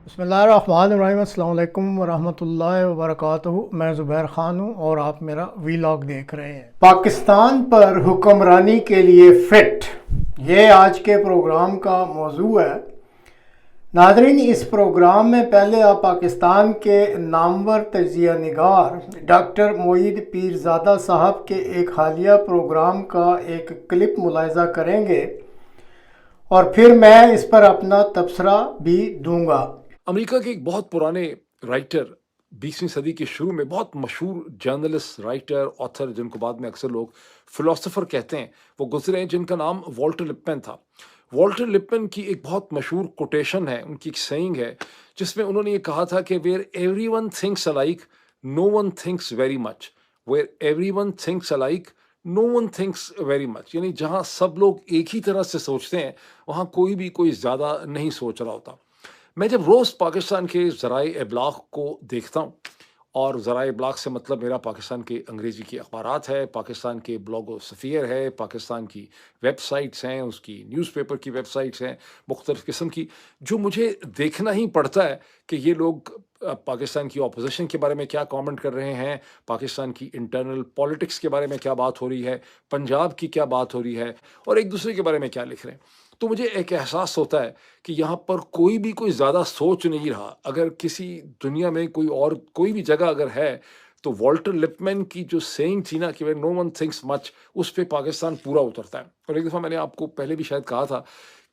بسم اللہ الرحمن الرحیم، السلام علیکم ورحمۃ اللہ وبرکاتہ۔ میں زبیر خان ہوں اور آپ میرا ویلاگ دیکھ رہے ہیں۔ پاکستان پر حکمرانی کے لیے فٹ، یہ آج کے پروگرام کا موضوع ہے۔ ناظرین، اس پروگرام میں پہلے آپ پاکستان کے نامور تجزیہ نگار ڈاکٹر معید پیرزادہ صاحب کے ایک حالیہ پروگرام کا ایک کلپ ملاحظہ کریں گے اور پھر میں اس پر اپنا تبصرہ بھی دوں گا۔ امریکہ کے ایک بہت پرانے رائٹر، 20ویں صدی کے شروع میں بہت مشہور جرنلسٹ، رائٹر، آتھر، جن کو بعد میں اکثر لوگ فلاسفر کہتے ہیں، وہ گزرے ہیں، جن کا نام والٹر لپمن تھا۔ والٹر لپمن کی ایک بہت مشہور کوٹیشن ہے، ان کی ایک سیئنگ ہے، جس میں انہوں نے یہ کہا تھا کہ where everyone thinks alike no one thinks very much, where everyone thinks alike no one thinks very much, یعنی جہاں سب لوگ ایک ہی طرح سے سوچتے ہیں وہاں کوئی زیادہ نہیں سوچ رہا ہوتا۔ میں جب روز پاکستان کے ذرائع ابلاغ کو دیکھتا ہوں، اور ذرائع ابلاغ سے مطلب میرا پاکستان کے انگریزی کی اخبارات ہے، پاکستان کے بلاگ و سفیر ہے، پاکستان کی ویب سائٹس ہیں، اس کی نیوز پیپر کی ویب سائٹس ہیں، مختلف قسم کی، جو مجھے دیکھنا ہی پڑتا ہے کہ یہ لوگ پاکستان کی اپوزیشن کے بارے میں کیا کامنٹ کر رہے ہیں، پاکستان کی انٹرنل پالیٹکس کے بارے میں کیا بات ہو رہی ہے، پنجاب کی کیا بات ہو رہی ہے، اور ایک دوسرے کے بارے میں کیا لکھ رہے ہیں۔ تو مجھے ایک احساس ہوتا ہے کہ یہاں پر کوئی زیادہ سوچ نہیں رہا۔ اگر کسی دنیا میں کوئی بھی جگہ اگر ہے تو والٹر لپمن کی جو سینگ تھی نا کہ نو ون تھنکس مچ، اس پہ پاکستان پورا اترتا ہے۔ اور ایک دفعہ میں نے آپ کو پہلے بھی شاید کہا تھا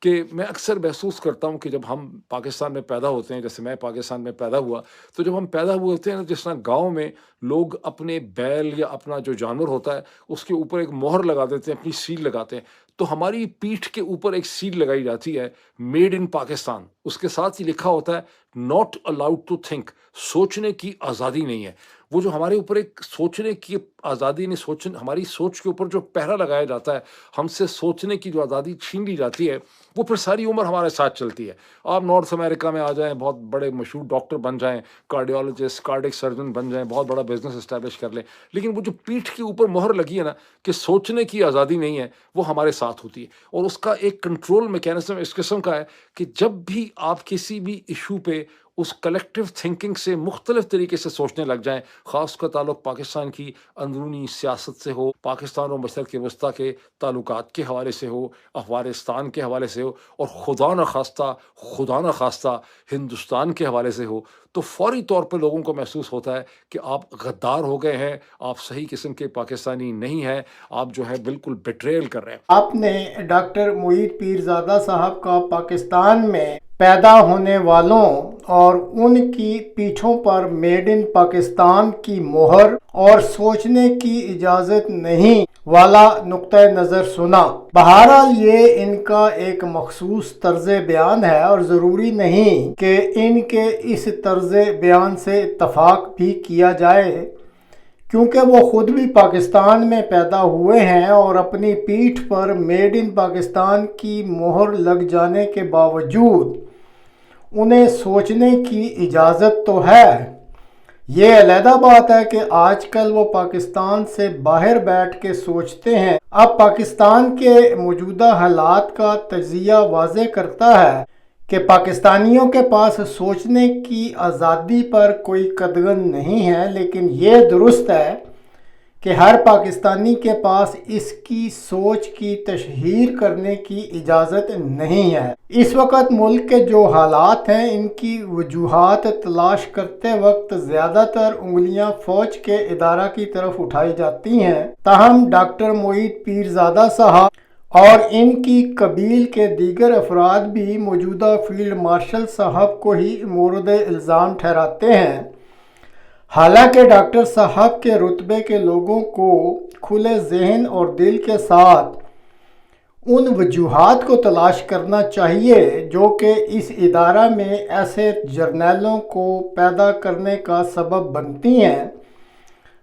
کہ میں اکثر محسوس کرتا ہوں کہ جب ہم پاکستان میں پیدا ہوتے ہیں، جیسے میں پاکستان میں پیدا ہوا، تو جب ہم پیدا ہوئے ہوتے ہیں، جس طرح گاؤں میں لوگ اپنے بیل یا اپنا جو جانور ہوتا ہے اس کے اوپر ایک مہر لگا دیتے ہیں، اپنی سیل لگاتے ہیں، تو ہماری پیٹھ کے اوپر ایک سیل لگائی جاتی ہے، میڈ ان پاکستان۔ اس کے ساتھ ہی لکھا ہوتا ہے ناٹ الاؤڈ ٹو تھنک، سوچنے کی آزادی نہیں ہے۔ وہ جو ہمارے اوپر ایک سوچنے کی آزادی نہیں، ہماری سوچ کے اوپر جو پہرا لگایا جاتا ہے، ہم سے سوچنے کی جو آزادی چھین لی جاتی ہے، وہ پھر ساری عمر ہمارے ساتھ چلتی ہے۔ آپ نارتھ امریکہ میں آ جائیں، بہت بڑے مشہور ڈاکٹر بن جائیں، کارڈیولوجسٹ، کارڈک سرجن بن جائیں، بہت بڑا بزنس اسٹیبلش کر لیں، لیکن وہ جو پیٹھ کے اوپر مہر لگی ہے نا کہ سوچنے کی آزادی نہیں ہے، وہ ہمارے ساتھ ہوتی ہے۔ اور اس کا ایک کنٹرول میکینزم اس قسم کا ہے کہ جب بھی آپ کسی بھی ایشو پہ اس کلیکٹیو تھنکنگ سے مختلف طریقے سے سوچنے لگ جائیں، خاص کا تعلق پاکستان کی اندرونی سیاست سے ہو، پاکستان اور مشرق وسطیٰ کے تعلقات کے حوالے سے ہو، افغانستان کے حوالے سے ہو، اور خدا نہ خواستہ ہندوستان کے حوالے سے ہو، تو فوری طور پہ لوگوں کو محسوس ہوتا ہے کہ آپ غدار ہو گئے ہیں، آپ صحیح قسم کے پاکستانی نہیں ہیں، آپ جو ہے بالکل بیٹریل کر رہے ہیں۔ آپ نے ڈاکٹر معید پیرزادہ صاحب کا پاکستان میں پیدا ہونے والوں اور ان کی پیٹھوں پر میڈ ان پاکستان کی مہر اور سوچنے کی اجازت نہیں والا نقطہ نظر سنا۔ بہرحال یہ ان کا ایک مخصوص طرز بیان ہے اور ضروری نہیں کہ ان کے اس طرز بیان سے اتفاق بھی کیا جائے، کیونکہ وہ خود بھی پاکستان میں پیدا ہوئے ہیں اور اپنی پیٹھ پر میڈ ان پاکستان کی مہر لگ جانے کے باوجود انہیں سوچنے کی اجازت تو ہے۔ یہ علیحدہ بات ہے کہ آج کل وہ پاکستان سے باہر بیٹھ کے سوچتے ہیں۔ اب پاکستان کے موجودہ حالات کا تجزیہ واضح کرتا ہے کہ پاکستانیوں کے پاس سوچنے کی آزادی پر کوئی قدغن نہیں ہے، لیکن یہ درست ہے کہ ہر پاکستانی کے پاس اس کی سوچ کی تشہیر کرنے کی اجازت نہیں ہے۔ اس وقت ملک کے جو حالات ہیں، ان کی وجوہات تلاش کرتے وقت زیادہ تر انگلیاں فوج کے ادارہ کی طرف اٹھائی جاتی ہیں، تاہم ڈاکٹر معید پیرزادہ صاحب اور ان کی قبیل کے دیگر افراد بھی موجودہ فیلڈ مارشل صاحب کو ہی مورد الزام ٹھہراتے ہیں، حالانکہ ڈاکٹر صاحب کے رتبے کے لوگوں کو کھلے ذہن اور دل کے ساتھ ان وجوہات کو تلاش کرنا چاہیے جو کہ اس ادارہ میں ایسے جرنیلوں کو پیدا کرنے کا سبب بنتی ہیں،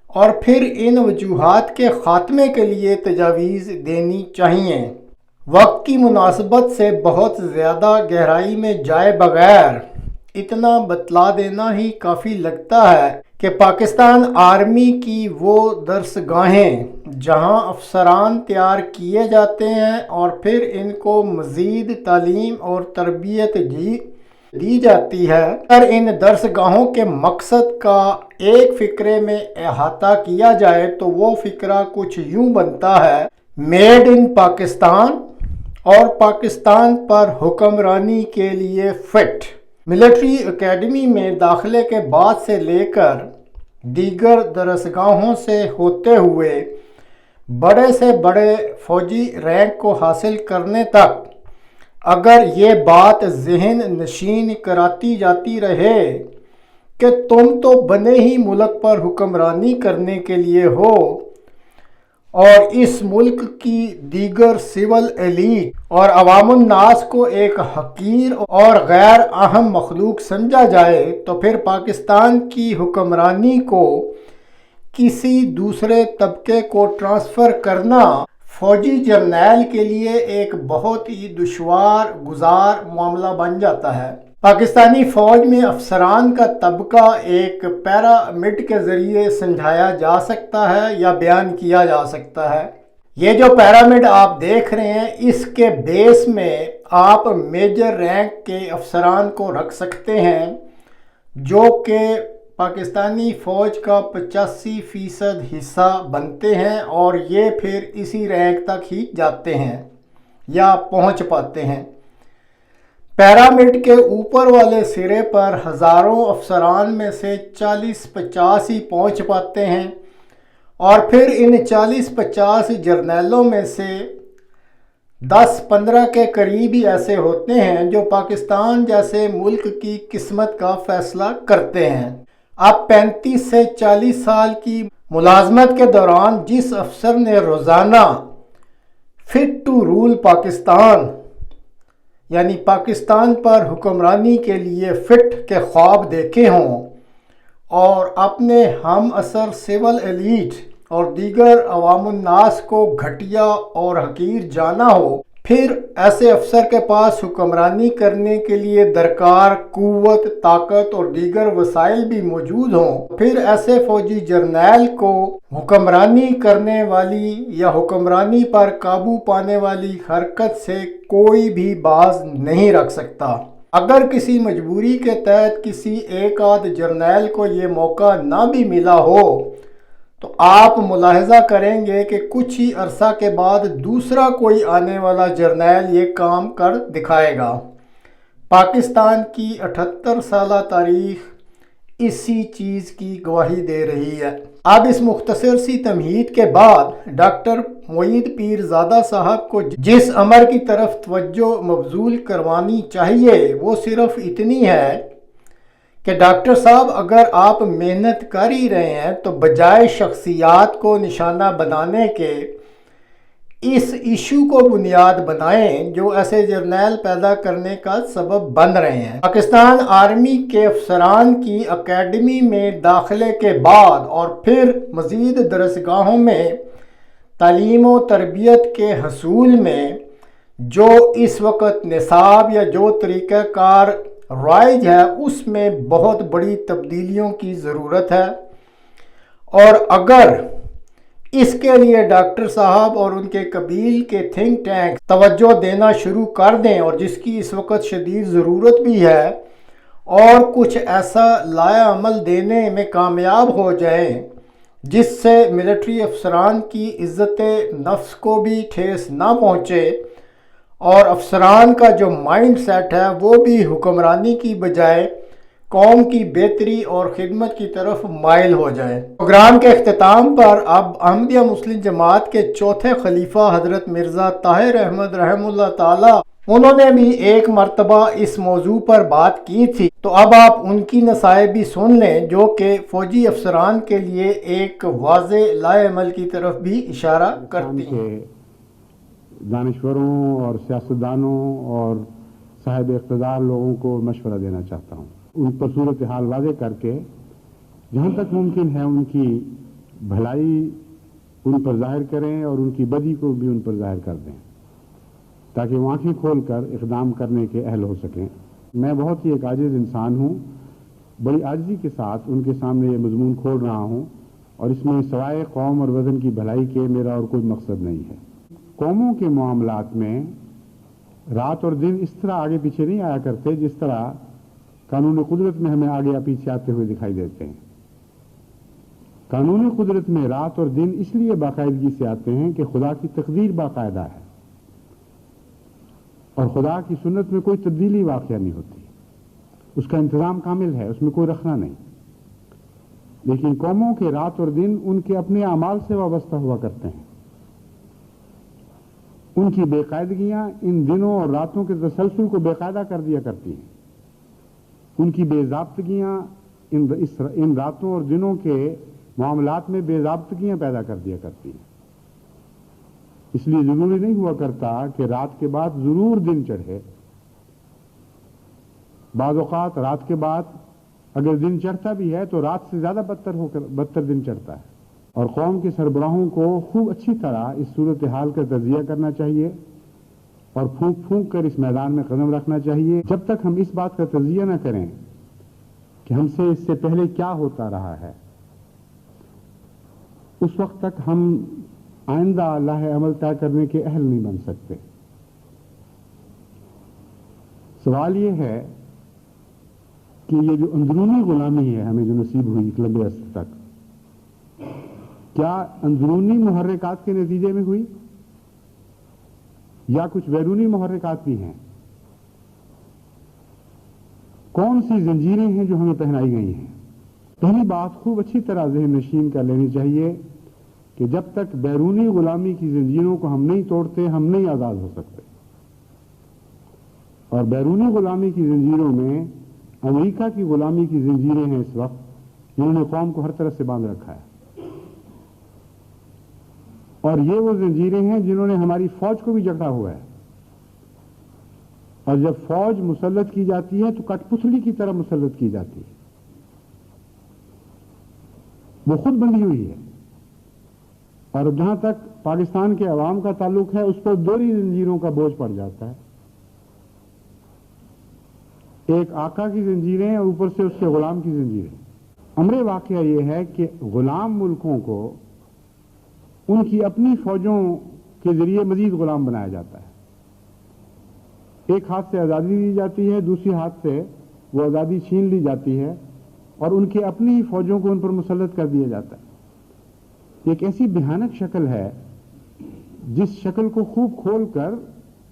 اور پھر ان وجوہات کے خاتمے کے لیے تجاویز دینی چاہیے۔ وقت کی مناسبت سے بہت زیادہ گہرائی میں جائے بغیر اتنا بتلا دینا ہی کافی لگتا ہے کہ پاکستان آرمی کی وہ درسگاہیں جہاں افسران تیار کیے جاتے ہیں اور پھر ان کو مزید تعلیم اور تربیت دی دی جاتی ہے۔ اگر ان درسگاہوں کے مقصد کا ایک فقرے میں احاطہ کیا جائے تو وہ فقرہ کچھ یوں بنتا ہے: میڈ ان پاکستان اور پاکستان پر حکمرانی کے لیے فٹ۔ ملٹری اکیڈمی میں داخلے کے بعد سے لے کر دیگر درسگاہوں سے ہوتے ہوئے بڑے سے بڑے فوجی رینک کو حاصل کرنے تک اگر یہ بات ذہن نشین کراتی جاتی رہے کہ تم تو بنے ہی ملک پر حکمرانی کرنے کے لیے ہو اور اس ملک کی دیگر سول ایلیٹ اور عوام الناس کو ایک حقیر اور غیر اہم مخلوق سمجھا جائے، تو پھر پاکستان کی حکمرانی کو کسی دوسرے طبقے کو ٹرانسفر کرنا فوجی جرنیل کے لیے ایک بہت ہی دشوار گزار معاملہ بن جاتا ہے۔ پاکستانی فوج میں افسران کا طبقہ ایک پیرامڈ کے ذریعے سمجھایا جا سکتا ہے یا بیان کیا جا سکتا ہے۔ یہ جو پیرامڈ آپ دیکھ رہے ہیں، اس کے بیس میں آپ میجر رینک کے افسران کو رکھ سکتے ہیں جو کہ پاکستانی فوج کا 85% حصہ بنتے ہیں، اور یہ پھر اسی رینک تک ہی جاتے ہیں یا پہنچ پاتے ہیں۔ پیرامڈ کے اوپر والے سرے پر ہزاروں افسران میں سے 40-50 ہی پہنچ پاتے ہیں، اور پھر ان 40-50 جرنیلوں میں سے 10-15 کے قریب ہی ایسے ہوتے ہیں جو پاکستان جیسے ملک کی قسمت کا فیصلہ کرتے ہیں۔ اب 35 سے 40 سال کی ملازمت کے دوران جس افسر نے روزانہ فٹ ٹو رول پاکستان یعنی پاکستان پر حکمرانی کے لیے فٹ کے خواب دیکھے ہوں اور اپنے ہم اثر سول ایلیٹ اور دیگر عوام الناس کو گھٹیا اور حقیر جانا ہو، پھر ایسے افسر کے پاس حکمرانی کرنے کے لیے درکار قوت، طاقت اور دیگر وسائل بھی موجود ہوں، پھر ایسے فوجی جرنیل کو حکمرانی کرنے والی یا حکمرانی پر قابو پانے والی حرکت سے کوئی بھی باز نہیں رکھ سکتا۔ اگر کسی مجبوری کے تحت کسی ایک آدھ جرنیل کو یہ موقع نہ بھی ملا ہو تو آپ ملاحظہ کریں گے کہ کچھ ہی عرصہ کے بعد دوسرا کوئی آنے والا جرنیل یہ کام کر دکھائے گا۔ پاکستان کی 78 سالہ تاریخ اسی چیز کی گواہی دے رہی ہے۔ اب اس مختصر سی تمہید کے بعد ڈاکٹر معید پیرزادہ صاحب کو جس امر کی طرف توجہ مبذول کروانی چاہیے وہ صرف اتنی ہے کہ ڈاکٹر صاحب اگر آپ محنت کر ہی رہے ہیں تو بجائے شخصیات کو نشانہ بنانے کے اس ایشو کو بنیاد بنائیں جو ایسے جرنیل پیدا کرنے کا سبب بن رہے ہیں۔ پاکستان آرمی کے افسران کی اکیڈمی میں داخلے کے بعد اور پھر مزید درسگاہوں میں تعلیم و تربیت کے حصول میں جو اس وقت نصاب یا جو طریقہ کار رائج ہے اس میں بہت بڑی تبدیلیوں کی ضرورت ہے، اور اگر اس کے لیے ڈاکٹر صاحب اور ان کے قبیل کے تھنک ٹینک توجہ دینا شروع کر دیں، اور جس کی اس وقت شدید ضرورت بھی ہے، اور کچھ ایسا لائے عمل دینے میں کامیاب ہو جائیں جس سے ملٹری افسران کی عزت نفس کو بھی ٹھیس نہ پہنچے اور افسران کا جو مائنڈ سیٹ ہے وہ بھی حکمرانی کی بجائے قوم کی بہتری اور خدمت کی طرف مائل ہو جائے۔ پروگرام کے اختتام پر اب احمدیہ مسلم جماعت کے چوتھے خلیفہ حضرت مرزا طاہر احمد رحمہ اللہ تعالی، انہوں نے بھی ایک مرتبہ اس موضوع پر بات کی تھی، تو اب آپ ان کی نصائح بھی سن لیں جو کہ فوجی افسران کے لیے ایک واضح لائے عمل کی طرف بھی اشارہ کرتی ہیں۔ دانشوروں اور سیاستدانوں اور صاحب اقتدار لوگوں کو مشورہ دینا چاہتا ہوں، ان پر صورتحال واضح کر کے جہاں تک ممکن ہے ان کی بھلائی ان پر ظاہر کریں اور ان کی بدی کو بھی ان پر ظاہر کر دیں تاکہ وہ آنکھیں کھول کر اقدام کرنے کے اہل ہو سکیں۔ میں بہت ہی ایک عاجز انسان ہوں، بڑی عاجزی کے ساتھ ان کے سامنے یہ مضمون کھول رہا ہوں، اور اس میں سوائے قوم اور وطن کی بھلائی کے میرا اور کوئی مقصد نہیں ہے۔ قوموں کے معاملات میں رات اور دن اس طرح آگے پیچھے نہیں آیا کرتے جس طرح قانون قدرت میں ہمیں آگے یا پیچھے آتے ہوئے دکھائی دیتے ہیں۔ قانون قدرت میں رات اور دن اس لیے باقاعدگی سے آتے ہیں کہ خدا کی تقدیر باقاعدہ ہے اور خدا کی سنت میں کوئی تبدیلی واقعہ نہیں ہوتی، اس کا انتظام کامل ہے، اس میں کوئی رکھنا نہیں۔ لیکن قوموں کے رات اور دن ان کے اپنے اعمال سے وابستہ ہوا کرتے ہیں، ان کی بے قاعدگیاں ان دنوں اور راتوں کے تسلسل کو بے قاعدہ کر دیا کرتی ہیں، ان کی بے ضابطگیاں ان راتوں اور دنوں کے معاملات میں بے ضابطگیاں پیدا کر دیا کرتی ہیں۔ اس لیے ضروری نہیں ہوا کرتا کہ رات کے بعد ضرور دن چڑھے، بعض اوقات رات کے بعد اگر دن چڑھتا بھی ہے تو رات سے زیادہ بدتر دن چڑھتا ہے۔ اور قوم کے سربراہوں کو خوب اچھی طرح اس صورتحال کا تجزیہ کرنا چاہیے اور پھونک پھونک کر اس میدان میں قدم رکھنا چاہیے۔ جب تک ہم اس بات کا تجزیہ نہ کریں کہ ہم سے اس سے پہلے کیا ہوتا رہا ہے، اس وقت تک ہم آئندہ لاہ عمل طے کرنے کے اہل نہیں بن سکتے۔ سوال یہ ہے کہ یہ جو اندرونی غلامی ہے ہمیں جو نصیب ہوئی ایک لمبے عرصے تک، کیا اندرونی محرکات کے نتیجے میں ہوئی یا کچھ بیرونی محرکات بھی ہیں؟ کون سی زنجیریں ہیں جو ہمیں پہنائی گئی ہیں؟ پہلی بات خوب اچھی طرح ذہن نشین کر لینی چاہیے کہ جب تک بیرونی غلامی کی زنجیروں کو ہم نہیں توڑتے ہم نہیں آزاد ہو سکتے۔ اور بیرونی غلامی کی زنجیروں میں امریکہ کی غلامی کی زنجیریں ہیں اس وقت، جنہوں نے قوم کو ہر طرف سے باندھ رکھا ہے، اور یہ وہ زنجیریں ہیں جنہوں نے ہماری فوج کو بھی جکڑا ہوا ہے۔ اور جب فوج مسلط کی جاتی ہے تو کٹ پتلی کی طرح مسلط کی جاتی ہے، وہ خود بندھی ہوئی ہے۔ اور جہاں تک پاکستان کے عوام کا تعلق ہے اس پر دوہری زنجیروں کا بوجھ پڑ جاتا ہے، ایک آقا کی زنجیریں اور اوپر سے اس کے غلام کی زنجیریں۔ امر واقعہ یہ ہے کہ غلام ملکوں کو ان کی اپنی فوجوں کے ذریعے مزید غلام بنایا جاتا ہے، ایک ہاتھ سے آزادی دی جاتی ہے، دوسری ہاتھ سے وہ آزادی چھین لی جاتی ہے اور ان کی اپنی فوجوں کو ان پر مسلط کر دیا جاتا ہے۔ ایک ایسی بھیانک شکل ہے جس شکل کو خوب کھول کر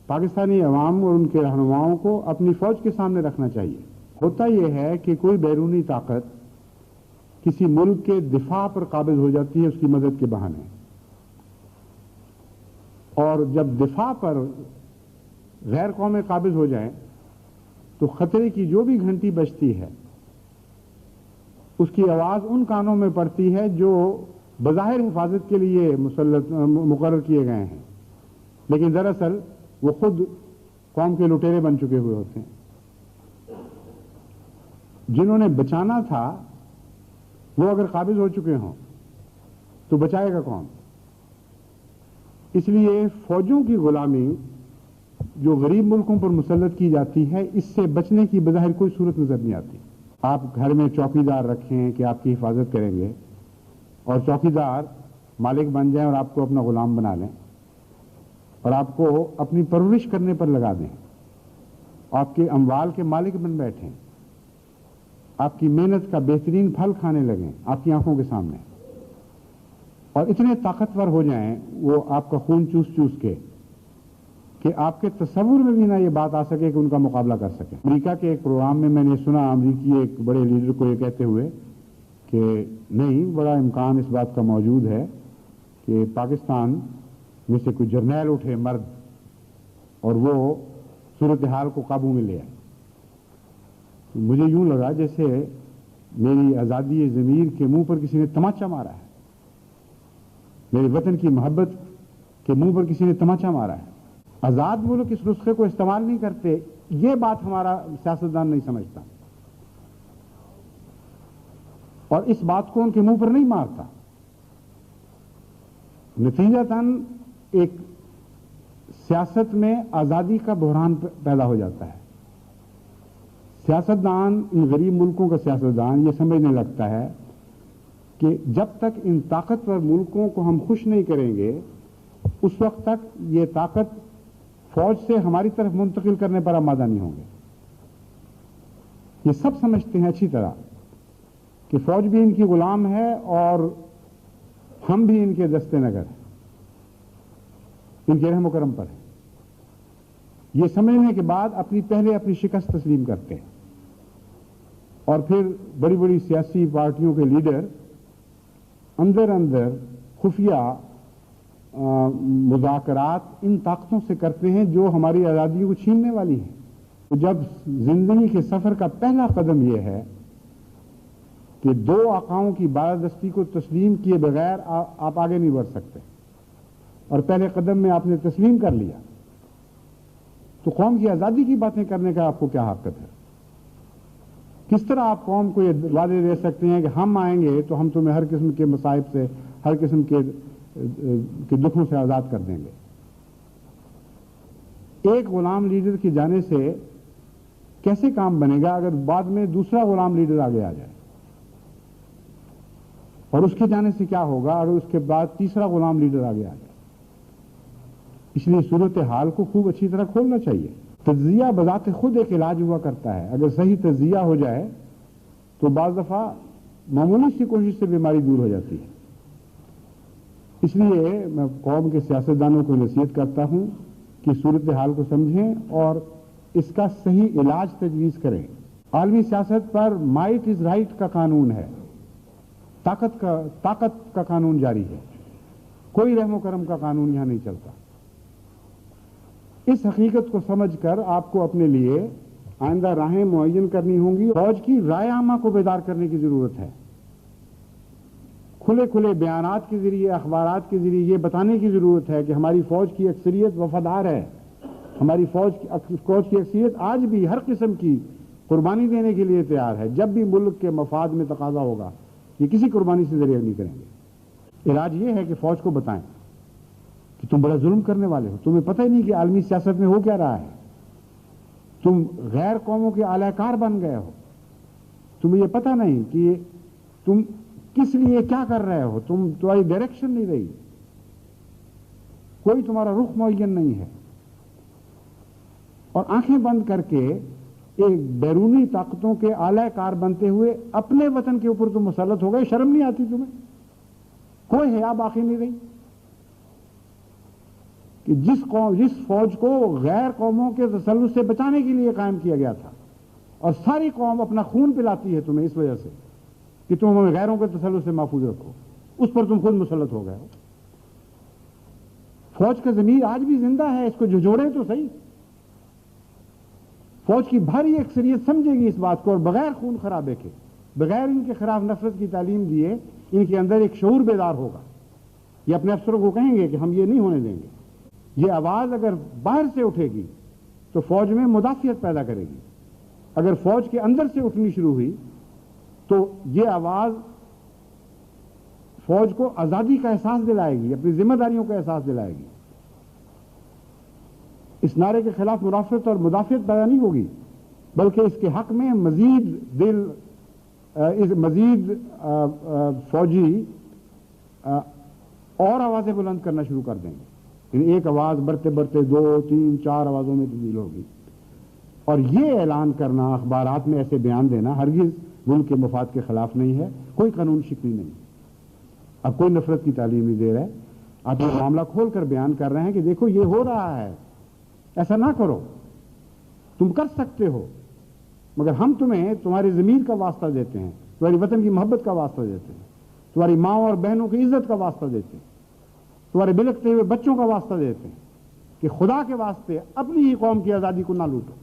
پاکستانی عوام اور ان کے رہنماؤں کو اپنی فوج کے سامنے رکھنا چاہیے۔ ہوتا یہ ہے کہ کوئی بیرونی طاقت کسی ملک کے دفاع پر قابض ہو جاتی ہے اس کی مدد کے بہانے، اور جب دفاع پر غیر قومیں قابض ہو جائیں تو خطرے کی جو بھی گھنٹی بجتی ہے اس کی آواز ان کانوں میں پڑتی ہے جو بظاہر حفاظت کے لیے مقرر کیے گئے ہیں، لیکن دراصل وہ خود قوم کے لٹیرے بن چکے ہوئے ہوتے ہیں۔ جنہوں نے بچانا تھا وہ اگر قابض ہو چکے ہوں تو بچائے گا کون؟ اس لیے فوجوں کی غلامی جو غریب ملکوں پر مسلط کی جاتی ہے اس سے بچنے کی بظاہر کوئی صورت نظر نہیں آتی۔ آپ گھر میں چوکیدار رکھیں کہ آپ کی حفاظت کریں گے، اور چوکیدار مالک بن جائیں اور آپ کو اپنا غلام بنا لیں اور آپ کو اپنی پرورش کرنے پر لگا دیں، آپ کے اموال کے مالک بن بیٹھیں، آپ کی محنت کا بہترین پھل کھانے لگیں آپ کی آنکھوں کے سامنے، اور اتنے طاقتور ہو جائیں وہ آپ کا خون چوس چوس کے کہ آپ کے تصور میں بھی نہ یہ بات آ سکے کہ ان کا مقابلہ کر سکیں۔ امریکہ کے ایک پروگرام میں نے سنا امریکی ایک بڑے لیڈر کو یہ کہتے ہوئے کہ نہیں، بڑا امکان اس بات کا موجود ہے کہ پاکستان میں سے کوئی جرنیل اٹھے مرد اور وہ صورتحال کو قابو میں لے آئے۔ مجھے یوں لگا جیسے میری آزادی ضمیر کے منہ پر کسی نے تماچا مارا ہے، میرے وطن کی محبت کے منہ پر کسی نے تماچا مارا ہے۔ آزاد ملک اس نسخے کو استعمال نہیں کرتے، یہ بات ہمارا سیاستدان نہیں سمجھتا اور اس بات کو ان کے منہ پر نہیں مارتا۔ نتیجتاً ایک سیاست میں آزادی کا بحران پیدا ہو جاتا ہے۔ سیاستدان، ان غریب ملکوں کا سیاستدان یہ سمجھنے لگتا ہے کہ جب تک ان طاقتور ملکوں کو ہم خوش نہیں کریں گے اس وقت تک یہ طاقت فوج سے ہماری طرف منتقل کرنے پر آمادہ نہیں ہوں گے۔ یہ سب سمجھتے ہیں اچھی طرح کہ فوج بھی ان کی غلام ہے اور ہم بھی ان کے دستے نگر ہیں، ان کے رحم و کرم پر ہیں۔ یہ سمجھنے کے بعد پہلے اپنی شکست تسلیم کرتے ہیں، اور پھر بڑی بڑی سیاسی پارٹیوں کے لیڈر اندر اندر خفیہ مذاکرات ان طاقتوں سے کرتے ہیں جو ہماری آزادی کو چھیننے والی ہیں۔ تو جب زندگی کے سفر کا پہلا قدم یہ ہے کہ دو آقاؤں کی بالادستی کو تسلیم کیے بغیر آپ آگے نہیں بڑھ سکتے، اور پہلے قدم میں آپ نے تسلیم کر لیا، تو قوم کی آزادی کی باتیں کرنے کا آپ کو کیا حقت ہے؟ کس طرح آپ قوم کو یہ وعدے دے سکتے ہیں کہ ہم آئیں گے تو ہم تمہیں ہر قسم کے مصائب سے، ہر قسم کے دکھوں سے آزاد کر دیں گے؟ ایک غلام لیڈر کی جانے سے کیسے کام بنے گا اگر بعد میں دوسرا غلام لیڈر آگے آ جائے؟ اور اس کے جانے سے کیا ہوگا اگر اس کے بعد تیسرا غلام لیڈر آگے آ جائے؟ اس لیے صورتحال کو خوب اچھی طرح کھولنا چاہیے۔ تجزیہ بذات خود ایک علاج ہوا کرتا ہے، اگر صحیح تجزیہ ہو جائے تو بعض دفعہ معمولی سی کوشش سے بیماری دور ہو جاتی ہے۔ اس لیے میں قوم کے سیاستدانوں کو نصیحت کرتا ہوں کہ صورتحال کو سمجھیں اور اس کا صحیح علاج تجویز کریں۔ عالمی سیاست پر مائٹ از رائٹ کا قانون ہے، طاقت کا قانون جاری ہے، کوئی رحم و کرم کا قانون یہاں نہیں چلتا۔ اس حقیقت کو سمجھ کر آپ کو اپنے لیے آئندہ راہیں معین کرنی ہوں گی۔ فوج کی رائے عامہ کو بیدار کرنے کی ضرورت ہے، کھلے کھلے بیانات کے ذریعے، اخبارات کے ذریعے یہ بتانے کی ضرورت ہے کہ ہماری فوج کی اکثریت وفادار ہے، ہماری فوج کی اکثریت آج بھی ہر قسم کی قربانی دینے کے لیے تیار ہے۔ جب بھی ملک کے مفاد میں تقاضا ہوگا یہ کسی قربانی سے ذریعہ نہیں کریں گے۔ علاج یہ ہے کہ فوج کو بتائیں کہ تم بڑا ظلم کرنے والے ہو، تمہیں پتہ ہی نہیں کہ عالمی سیاست میں ہو کیا رہا ہے، تم غیر قوموں کے اعلی کار بن گئے ہو، تمہیں یہ پتہ نہیں کہ تم کس لیے کیا کر رہے ہو، تمہاری ڈائریکشن نہیں رہی، کوئی تمہارا رخ معین نہیں ہے، اور آنکھیں بند کر کے ایک بیرونی طاقتوں کے اعلی کار بنتے ہوئے اپنے وطن کے اوپر تم مسلط ہو گئے۔ شرم نہیں آتی تمہیں؟ کوئی حیا باقی نہیں رہی کہ جس فوج کو غیر قوموں کے تسلط سے بچانے کے لیے قائم کیا گیا تھا، اور ساری قوم اپنا خون پلاتی ہے تمہیں اس وجہ سے کہ تم ہمیں غیروں کے تسلط سے محفوظ رکھو، اس پر تم خود مسلط ہو گئے ہو۔ فوج کا ضمیر آج بھی زندہ ہے، اس کو جھجھوڑیں تو صحیح۔ فوج کی بھاری اکثریت سمجھے گی اس بات کو، اور بغیر خون خرابے کے، بغیر ان کے خلاف نفرت کی تعلیم دیے، ان کے اندر ایک شعور بیدار ہوگا۔ یہ اپنے افسروں کو کہیں گے کہ ہم یہ نہیں ہونے دیں گے۔ یہ آواز اگر باہر سے اٹھے گی تو فوج میں مدافعت پیدا کرے گی، اگر فوج کے اندر سے اٹھنی شروع ہوئی تو یہ آواز فوج کو آزادی کا احساس دلائے گی، اپنی ذمہ داریوں کا احساس دلائے گی۔ اس نعرے کے خلاف مرافعت اور مدافعت پیدا نہیں ہوگی، بلکہ اس کے حق میں مزید فوجی اور آوازیں بلند کرنا شروع کر دیں گے۔ ایک آواز بڑھتے بڑھتے 2، 3، 4 آوازوں میں تبدیل ہوگی، اور یہ اعلان کرنا، اخبارات میں ایسے بیان دینا ہرگز ملک کے مفاد کے خلاف نہیں ہے، کوئی قانون شکنی نہیں۔ اب کوئی نفرت کی تعلیم نہیں دے رہے، آپ یہ معاملہ کھول کر بیان کر رہے ہیں کہ دیکھو یہ ہو رہا ہے، ایسا نہ کرو، تم کر سکتے ہو، مگر ہم تمہیں تمہاری ضمیر کا واسطہ دیتے ہیں، تمہاری وطن کی محبت کا واسطہ دیتے ہیں، تمہاری ماں اور بہنوں کی عزت کا واسطہ دیتے ہیں، تمہارے بلکتے ہوئے بچوں کا واسطہ دیتے ہیں کہ خدا کے واسطے اپنی ہی قوم کی آزادی کو نہ لوٹو۔